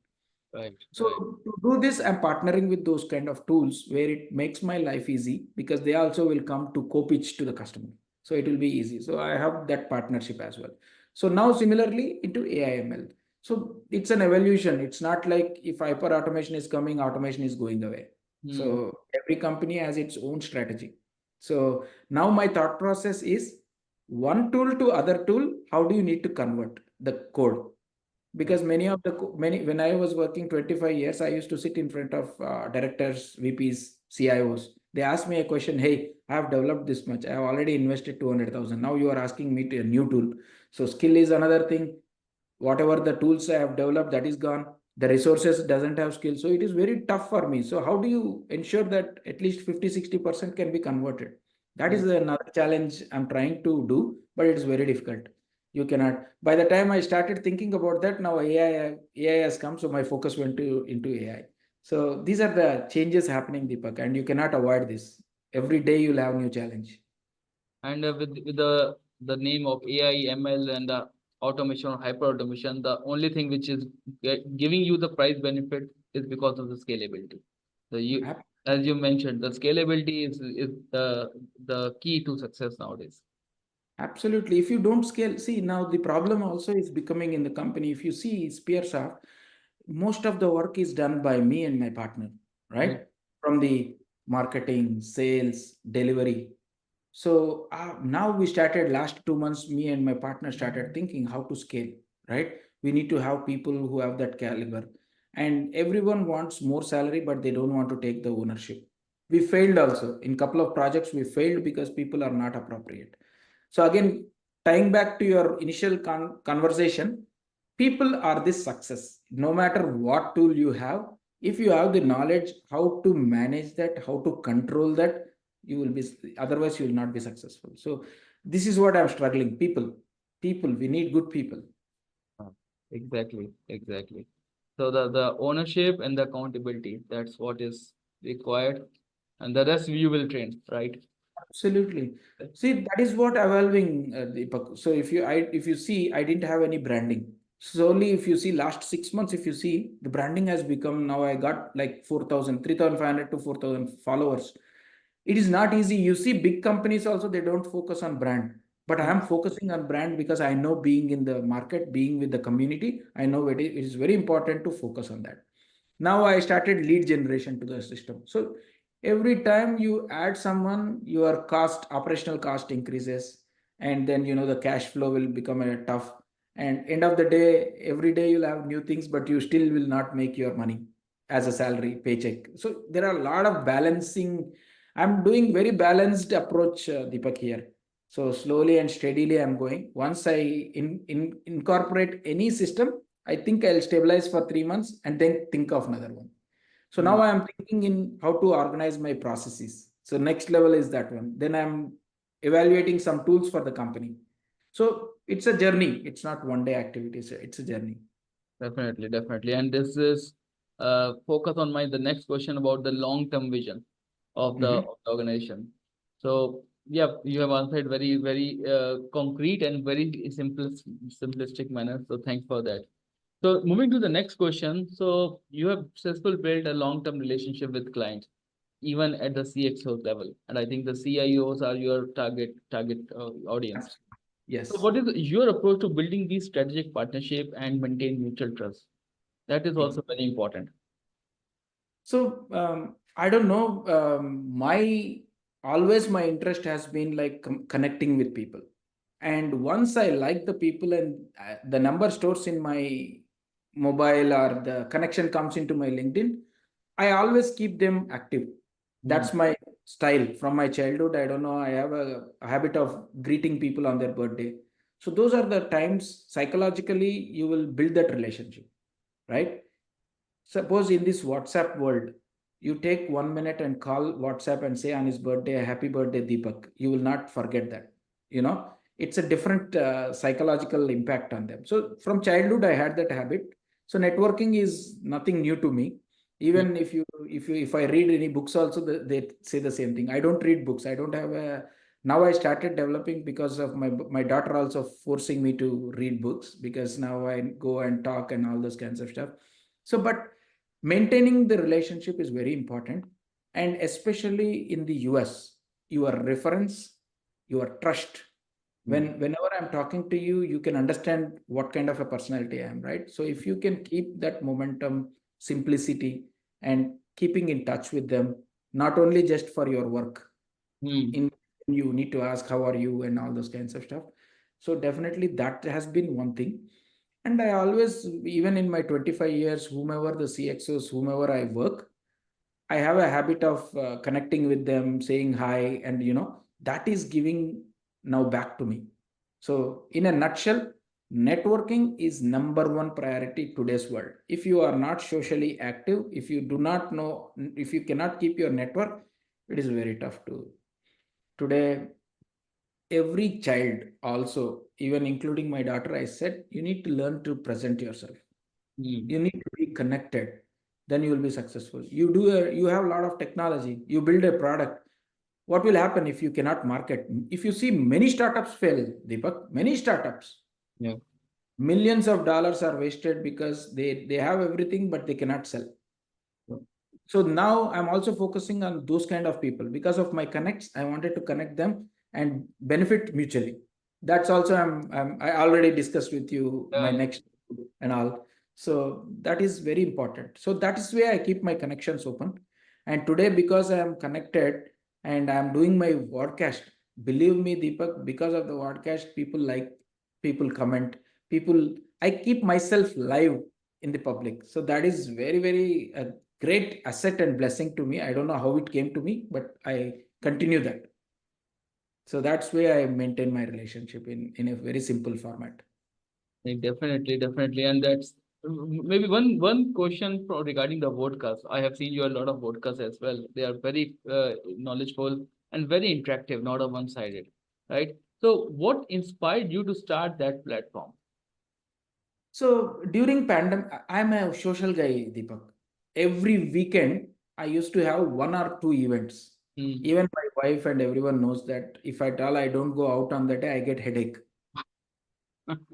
Right, So right. to do this, I'm partnering with those kind of tools where it makes my life easy, because they also will come to co-pitch to the customer. So it will be easy. So I have that partnership as well. So now similarly into AI/ML. So it's an evolution. It's not like if hyper automation is coming, automation is going away. Hmm. So every company has its own strategy. So now my thought process is one tool to other tool. How do you need to convert the code? Because many of the many when I was working 25 years, I used to sit in front of directors, VPs, CIOs. They asked me a question, hey, I have developed this much, I have already invested 200,000, now you are asking me to a new tool. So skill is another thing. Whatever the tools I have developed, that is gone. The resources doesn't have skill, so it is very tough for me. So how do you ensure that at least 50-60% can be converted? That Hmm. is another challenge I'm trying to do, but it's very difficult. You cannot. By the time I started thinking about that, now AI has come, so my focus went to into AI. So these are the changes happening, Deepak, and you cannot avoid this. Every day you'll have new challenge. And with the name of AI, ML, and the automation or hyper automation, the only thing which is giving you the price benefit is because of the scalability. The you Ab- As you mentioned, the scalability is the key to success nowadays. Absolutely. If you don't scale, see, now the problem also is becoming in the company. If you see Spearsoft, most of the work is done by me and my partner, Hmm. right? From the marketing, sales, delivery. So now we started last 2 months, me and my partner started thinking how to scale, right? We need to have people who have that caliber. And everyone wants more salary, but they don't want to take the ownership. We failed also. In couple of projects, we failed because people are not appropriate. So again, tying back to your initial conversation, people are this success. No matter what tool you have, if you have the knowledge how to manage that, how to control that, you will be, otherwise you will not be successful. So this is what I'm struggling. People, we need good people. Uh, Exactly, exactly. So the ownership and the accountability, that's what is required, and the rest you will train, right? Absolutely. See, that is what evolving, Deepak. So if you see, I didn't have any branding. Slowly, if you see last 6 months, if you see, the branding has become, now I got like 4,000, 3,500 to 4,000 followers. It is not easy. You see, big companies also, they don't focus on brand. But I Hmm. am focusing on brand because I know, being in the market, being with the community, I know it is very important to focus on that. Now I started lead generation to the system. So every time you add someone, your operational cost increases, and then the cash flow will become a tough. And end of the day, every day you'll have new things, but you still will not make your money as a salary paycheck. So there are a lot of balancing. I'm doing very balanced approach, Deepak, here. So slowly and steadily I'm going. Once I incorporate any system, I think I'll stabilize for 3 months and then think of another one. So Hmm. now I'm thinking in how to organize my processes. So next level is that one. Then I'm evaluating some tools for the company. So it's a journey. It's not one day activity. It's a journey. Definitely, definitely. And this is focus on my the next question about the long-term vision Mhm. of the organization. So yeah, you have answered very, very concrete and very simplistic manner. So thanks for that. So moving to the next question. So you have successfully built a long-term relationship with clients, even at the CXO level. And I think the CIOs are your target audience. So Yes. what is your approach to building these strategic partnership and maintain mutual trust? That is also very important. So I don't know. My always my interest has been like connecting with people, and once I like the people and the number stores in my mobile or the connection comes into my LinkedIn, I always keep them active. Hmm. That's my style from my childhood. I don't know. I have a habit of greeting people on their birthday. So those are the times psychologically you will build that relationship, right? Suppose in this WhatsApp world, you take 1 minute and call WhatsApp and say on his birthday, happy birthday, Deepak. You will not forget that. You know, it's a different psychological impact on them. So from childhood, I had that habit. So networking is nothing new to me. Yeah. Even if I read any books, also they say the same thing. I don't read books. I don't have a now I started developing because of my daughter also forcing me to read books because now I go and talk and all those kinds of stuff. So, but maintaining the relationship is very important, and especially in the US, your reference, your trust. Hmm. Whenever I'm talking to you, you can understand what kind of a personality I am, right? So if you can keep that momentum, simplicity, and keeping in touch with them, not only just for your work, Hmm. in you need to ask how are you and all those kinds of stuff. So definitely that has been one thing. And I always, even in my 25 years, whomever the CXOs, whomever I work, I have a habit of connecting with them, saying hi, and that is giving now back to me. So, in a nutshell, networking is number one priority today's world. If you are not socially active, if you do not know, if you cannot keep your network, it is very tough to. Today, every child, also, even including my daughter, I said, you need to learn to present yourself. Hmm. You need to be connected, then you will be successful. You have a lot of technology, you build a product. What will happen if you cannot market? If you see many startups fail, Deepak, many startups, Yeah. millions of dollars are wasted because they have everything but they cannot sell. So now I'm also focusing on those kind of people because of my connects. I wanted to connect them and benefit mutually. That's also I already discussed with you my Yeah. next and all. So that is very important. So that is where I keep my connections open. And today, because I am connected and I am doing my podcast, believe me, Deepak, because of the podcast, people comment, people. I keep myself live in the public. So that is very, very great asset and blessing to me. I don't know how it came to me, but I continue that. So that's where I maintain my relationship in a very simple format. Definitely, definitely. And that's maybe one question regarding the podcast. I have seen you a lot of podcasts as well. They are very knowledgeable and very interactive, not a one-sided, right? So what inspired you to start that platform? So during pandemic, I'm a social guy, Deepak. Every weekend, I used to have one or two events. Hmm. Even my wife and everyone knows that if at all I don't go out on that day, I get headache.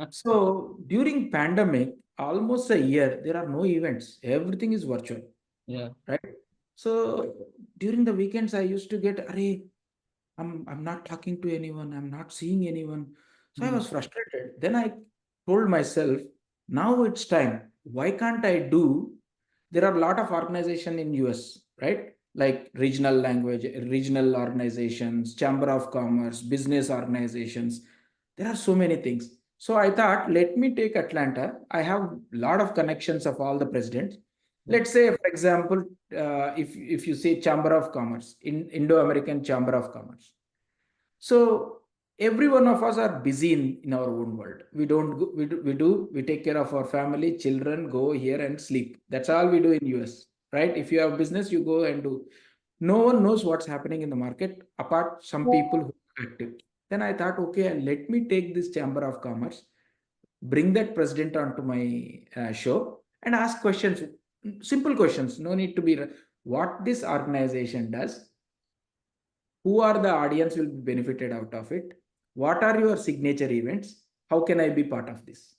So during pandemic, almost a year, there are no events. Everything is virtual, Yeah. right? So during the weekends, I used to get, Arey, I'm not talking to anyone, I'm not seeing anyone. So I Hmm. was frustrated. Then I told myself, now it's time. Why can't I do? There are a lot of organization in US, right? Like regional organizations, chamber of commerce, business organizations. There are so many things. So I thought, let me take Atlanta. I have a lot of connections of all the presidents. Yeah. Let's say, for example, if you say Chamber of Commerce, in Indo-American Chamber of Commerce. So every one of us are busy in our own world. We don't go, we take care of our family, children, go here and sleep. That's all we do in US, right? If you have business, you go and do. No one knows what's happening in the market apart some people who are active. Then I thought, okay, let me take this Chamber of Commerce, bring that president onto my show and ask questions, simple questions. No need to be what this organization does, who are the audience will be benefited out of it, what are your signature events, how can I be part of this?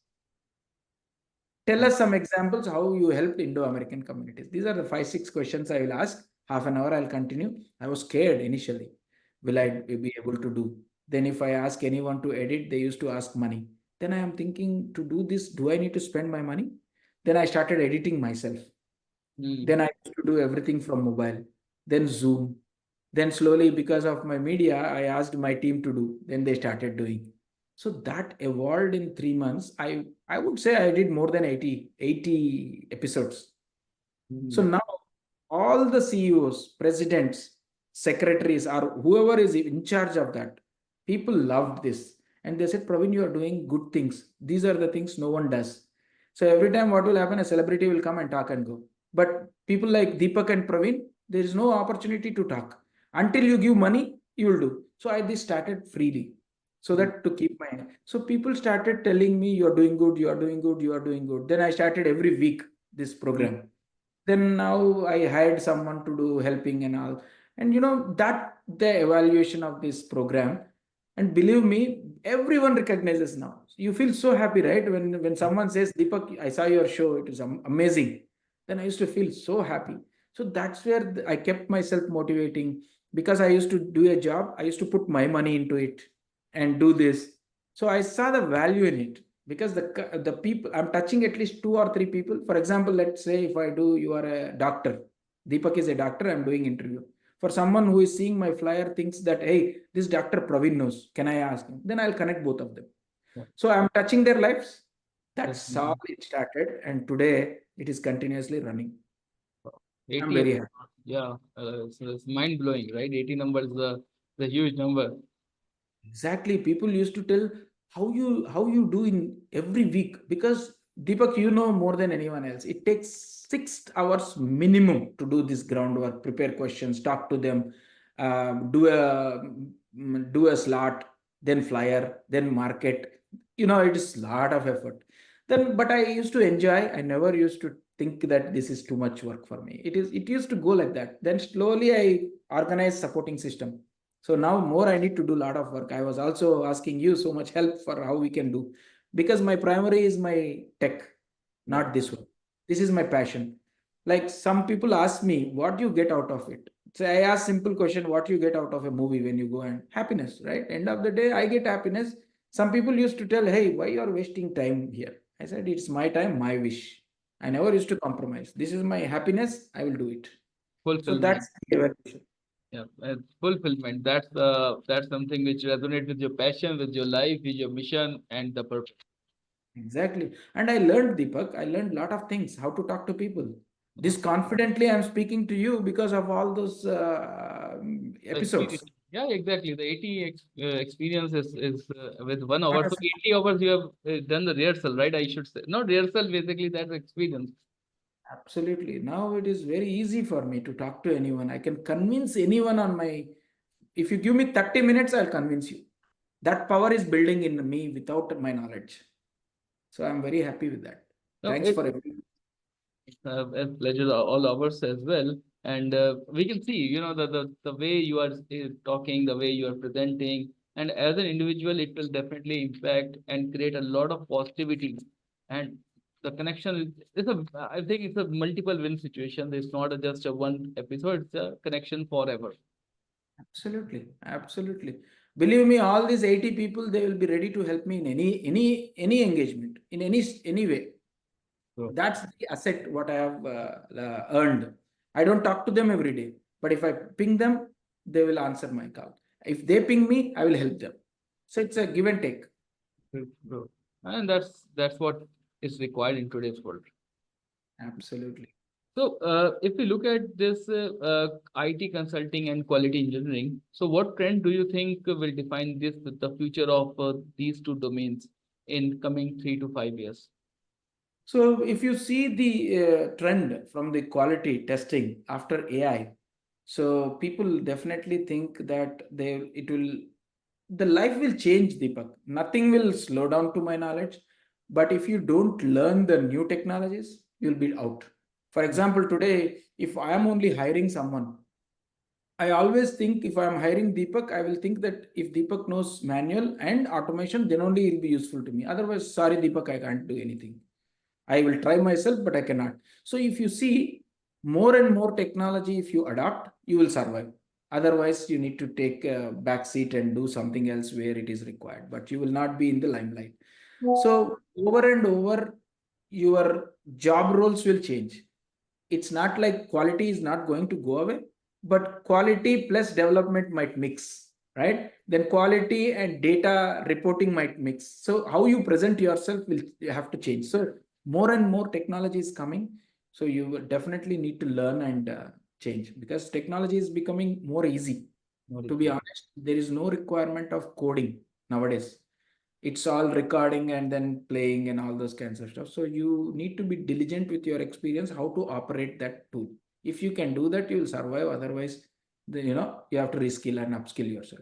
Tell Mm, us some examples how you helped Indo-American communities. These are the 5, 6 questions I will ask. Half an hour I'll continue. I was scared initially. Will I be able to do? Then if I ask anyone to edit, they used to ask money. Then I am thinking to do this, do I need to spend my money? Then I started editing myself. mm, Then I used to do everything from mobile, then Zoom. Then slowly, because of my media, I asked my team to do. Then they started doing. So that evolved in 3 months. I would say I did more than 80 episodes. So mm, now all the CEOs, presidents, secretaries, or whoever is in charge of that, people loved this. And they said, Praveen, you are doing good things. These are the things no one does. So every time what will happen, a celebrity will come and talk and go. But people like Deepak and Praveen, there is no opportunity to talk. Until you give money, you will do. So I this started freely. So mm, that to keep my so people started telling me you are doing good, you are doing good, you are doing good. Then I started every week this mm, program. Then now I hired someone to do helping and all. And that the evaluation of this program, and believe me, everyone recognizes now. You feel so happy, right? When someone says, Deepak, I saw your show, it is amazing. Then I used to feel so happy. So that's where I kept myself motivating, because I used to do a job, I used to put my money into it and do this. So I saw the value in it, because the people I'm touching, at least 2 or 3 people. For example, let's say if I do, you are a doctor, Deepak is a doctor, I'm doing interview for someone who is seeing my flyer, thinks that, hey, this Dr. Praveen knows, can I ask him? Then I'll connect both of them. yeah, So I'm touching their lives. That's how definitely. it started, and today it is continuously running. I'm 80 very happy. episodes. Yeah, it's mind blowing, right? 80 numbers is the huge number. Exactly. People used to tell how you do in every week, because Deepak, you know more than anyone else. It takes 6 hours minimum to do this groundwork, prepare questions, talk to them, do a slot, then flyer, then market. It is a lot of effort. Then, but I used to enjoy. I never used to think that this is too much work for me. It used to go like that. Then slowly I organize supporting system. So now more I need to do a lot of work. I was also asking you so much help for how we can do, because my primary is my tech, Yeah. not this one. This is my passion. Like some people ask me, what do you get out of it? So I ask simple question, what you get out of a movie when you go, and happiness, right? End of the day, I get happiness. Some people used to tell, hey, why you are wasting time here? I said, it's my time, my wish. I never used to compromise. This is my happiness. I will do it. So Fulfillment. that's the evaluation. Yeah, fulfillment. That's something which resonates with your passion, with your life, with your mission, and the purpose. Exactly. And I learned, Deepak, I learned a lot of things, how to talk to people. Yeah. This confidently, I'm speaking to you because of all those The experience. episodes. Yeah, exactly. The 80 experience is with 1 hour. Not So a- 80 hours you have done the rehearsal, right? I should say. Not rehearsal, basically, that's experience. Absolutely. Now it is very easy for me to talk to anyone. I can convince anyone on my. If you give me 30 minutes, I'll convince you. That power is building in me without my knowledge. So I'm very happy with that. No, Thanks for everything. a pleasure all ours as well. And we can see, the way you are talking, the way you are presenting, and as an individual, it will definitely impact and create a lot of positivity. And the connection is I think it's a multiple win situation. It's not just a one episode, it's a connection forever. Absolutely, absolutely. Believe me, all these 80 people, they will be ready to help me in any engagement, in any way. So, That's the asset what I have earned. I don't talk to them every day, but if I ping them, they will answer my call. If they ping me, I will help them. So it's a give and take. so- and that's what is required in today's world. Absolutely. So, if we look at this IT consulting and quality engineering, so what trend do you think will define the future of these two domains in coming 3 to 5 years? So if you see the trend from the quality testing after AI, so people definitely think that it will the life will change, Deepak. Nothing will slow down to my knowledge. But if you don't learn the new technologies, you'll be out. For example, today, if I am only hiring someone, I always think if I'm hiring Deepak, I will think that if Deepak knows manual and automation, then only he'll be useful to me. Otherwise, sorry, Deepak, I can't do anything. I will try myself, but I cannot. So if you see more and more technology, if you adopt, you will survive. Otherwise, you need to take a back seat and do something else where it is required, but you will not be in the limelight. So over and over, your job roles will change. It's not like quality is not going to go away, but quality plus development might mix, right? Then quality and data reporting might mix. So how you present yourself will have to change. So more and more technology is coming. So you will definitely need to learn and change, because technology is becoming more easy. To be honest, there is no requirement of coding nowadays. It's all recording and then playing and all those kinds of stuff. So you need to be diligent with your experience how to operate that tool. If you can do that, you will survive. Otherwise, you have to reskill and upskill yourself.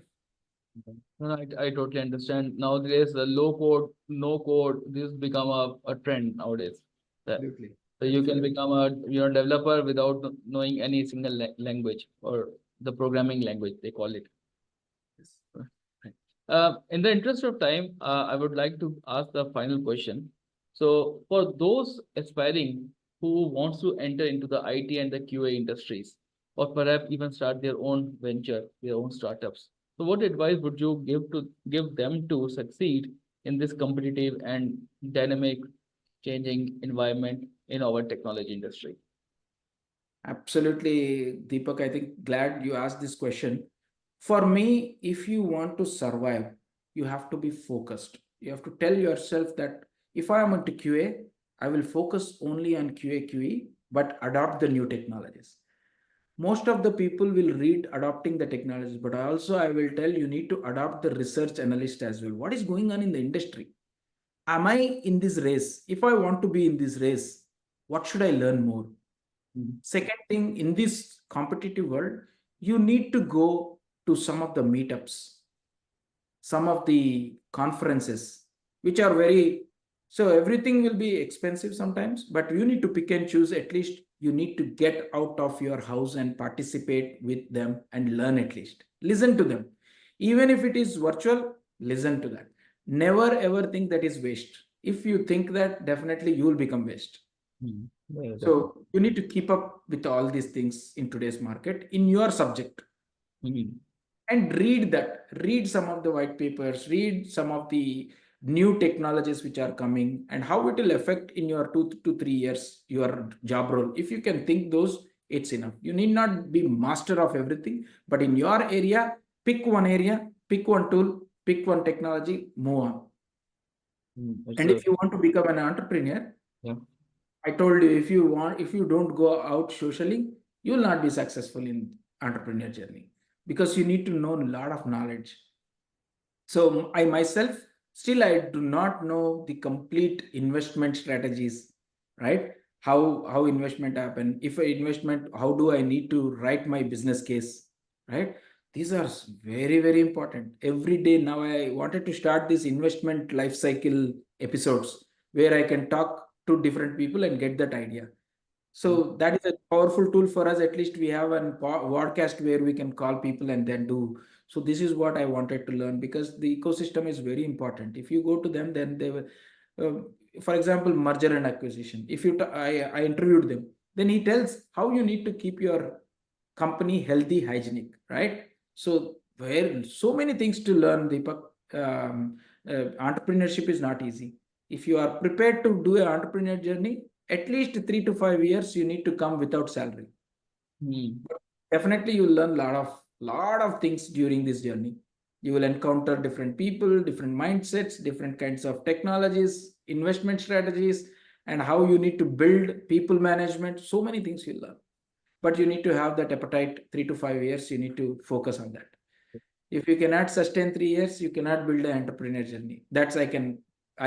Okay. No, I totally understand. Nowadays, the low code, no code, this become a trend nowadays. Absolutely. So you can Absolutely. become a developer without knowing any single language or the programming language they call it. Yes. Right. In the interest of time, I would like to ask the final question. So for those aspiring who wants to enter into the IT and the QA industries, or perhaps even start their own venture, their own startups. So what advice would you give them to succeed in this competitive and dynamic changing environment in our technology industry? Absolutely, Deepak. I think glad you asked this question. For me, if you want to survive, you have to be focused. You have to tell yourself that if I am into QA, I will focus only on QA QE, but adopt the new technologies. Most of the people will read adopting the technologies, but also I will tell you need to adopt the research analyst as well. What is going on in the industry? Am I in this race? If I want to be in this race, what should I learn more? Mhm. Second thing, in this competitive world, you need to go to some of the meetups, some of the conferences, which are very, so everything will be expensive sometimes, but you need to pick and choose. At least you need to get out of your house and participate with them and learn, at least listen to them. Even if it is virtual, listen to that. Never ever think that is waste. If you think that, definitely you will become waste. Mhm. Yeah, definitely. So you need to keep up with all these things in today's market in your subject, Mhm. and read that. Read some of the white papers, read some of the new technologies which are coming and how it will affect in your 2 to 3 years your job role. If you can think those, it's enough. You need not be master of everything, but in your area, pick one tool, pick one technology, move on. It's And a if you want to become an entrepreneur, yeah. I told you, if you don't go out socially, you will not be successful in entrepreneur journey, because you need to know a lot of knowledge. So I myself, still I do not know the complete investment strategies, right? How investment happen? If a investment, how do I need to write my business case, right? These are very important. Every day now I wanted to start this investment life cycle episodes where I can talk to different people and get that idea. Mm. So that is a powerful tool for us. At least we have a podcast where we can call people and then do. So this is what I wanted to learn, because the ecosystem is very important. If you go to them, then they will, for example, merger and acquisition. If I interviewed them, then he tells how you need to keep your company healthy, hygienic, right? So where so many things to learn, Deepak. Entrepreneurship is not easy. If you are prepared to do an entrepreneur journey, at least 3 to 5 years, you need to come without salary. Mm. Definitely, you will learn lot of things during this journey. You will encounter different people, different mindsets, different kinds of technologies, investment strategies, and how you need to build people management. So many things you'll learn, but you need to have that appetite. 3 to 5 years, you need to focus on that. If you cannot sustain 3 years, you cannot build an entrepreneur journey. That's I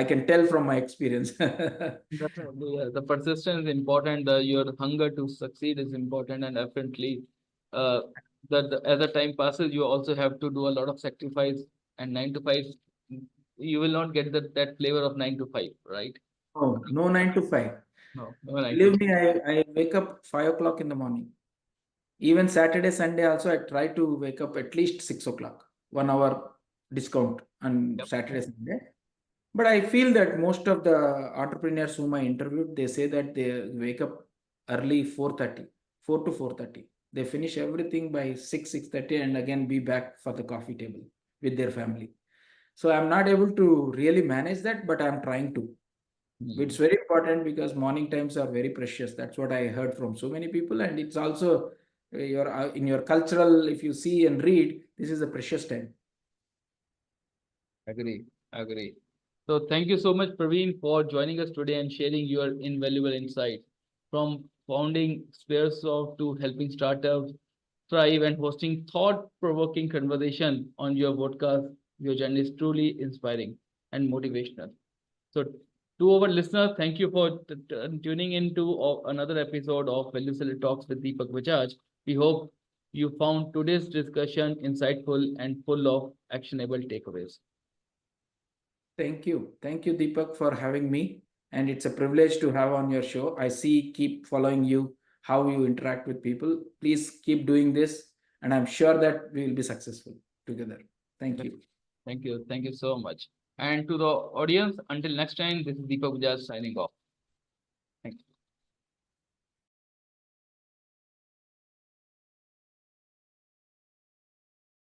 can tell from my experience. Definitely, yeah. The persistence is important. Your hunger to succeed is important, and definitely, uh, that as the time passes, you also have to do a lot of sacrifice and 9 to 5, you will not get that flavor of 9 to 5, right? Oh, no 9 to 5. No, no 9 to 5. Believe me, I wake up 5 o'clock in the morning. Even Saturday, Sunday also, I try to wake up at least 6 o'clock. 1 hour discount on Yep. Saturday, Sunday. But I feel that most of the entrepreneurs whom I interviewed, they say that they wake up early 4:30, 4 to 4:30. They finish everything by 6, 6:30 and again be back for the coffee table with their family. So I'm not able to really manage that, but I'm trying to. It's very important because morning times are very precious. That's what I heard from so many people, and it's also your in your cultural. If you see and read, this is a precious time. Agree, agree. So thank you so much, Praveen, for joining us today and sharing your invaluable insight. From founding Spearsoft to helping startups thrive and hosting thought-provoking conversation on your podcast, your journey is truly inspiring and motivational. So to our listeners, thank you for tuning into another episode of Value Seller Talks with Deepak Bajaj. We hope you found today's discussion insightful and full of actionable takeaways. Thank you, Deepak, for having me. And it's a privilege to have on your show. I see, keep following you, how you interact with people. Please keep doing this, and I'm sure that we will be successful together. Thank you. Thank you. Thank you so much. And to the audience, until next time, this is Deepak Bajaj signing off. Thank you.